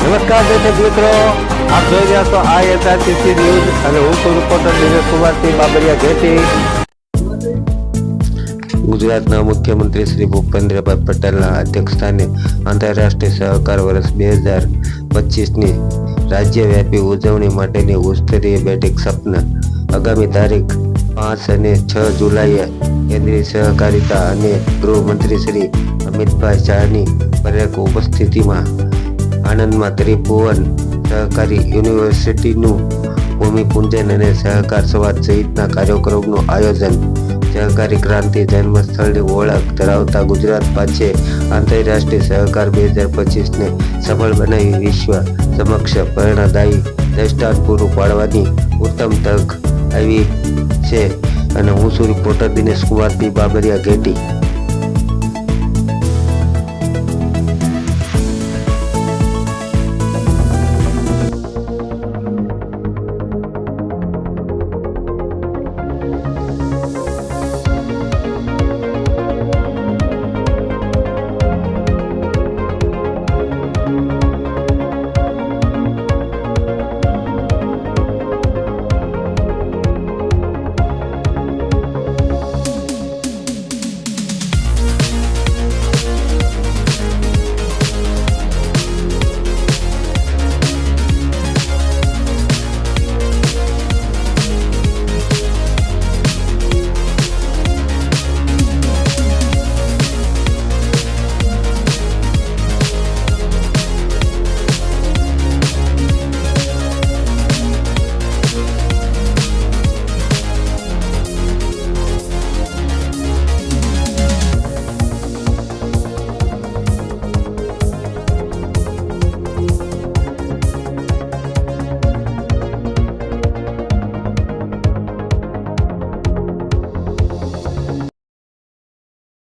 નમસ્કાર દર્શક મિત્રો, આપ જોઈ રહ્યા છો ISRTC ન્યૂઝ અને હું છું રિપોર્ટર દિનેશ કુમારસિંહ બાબરિયા ઘેટી. ગુજરાતના મુખ્યમંત્રી શ્રી ભૂપેન્દ્રભાઈ પટેલના અધ્યક્ષસ્થાને આંતરરાષ્ટ્રીય સહકાર વર્ષ 2025ની રાજ્યવ્યાપી ઉજવણી માટેની ઉચ્ચસ્તરીય બેઠક સપના આગામી તારીખ 5 અને 6 જુલાઈએ કેન્દ્રીય સહકારિતા અને ગૃહમંત્રી શ્રી અમિતભાઈ શાહની પ્રેરક ઉપસ્થિતિમાં આણંદમાં ત્રિભુવન સહકારી યુનિવર્સિટીનું ભૂમિપૂજન અને સહકાર સંવાદ સહિતના કાર્યક્રમનું આયોજન. સહકારી ક્રાંતિ જન્મસ્થળની ઓળખ ધરાવતા ગુજરાત પાસે આંતરરાષ્ટ્રીય સહકાર 2025ને સફળ બનાવી વિશ્વ સમક્ષ પ્રેરણાદાયી દ્રષ્ટાંત પૂરું પાડવાની ઉત્તમ તક આવી છે અને હું છું રિપોર્ટર દિનેશ કુમારસિંહ બાબરિયા ઘેટી.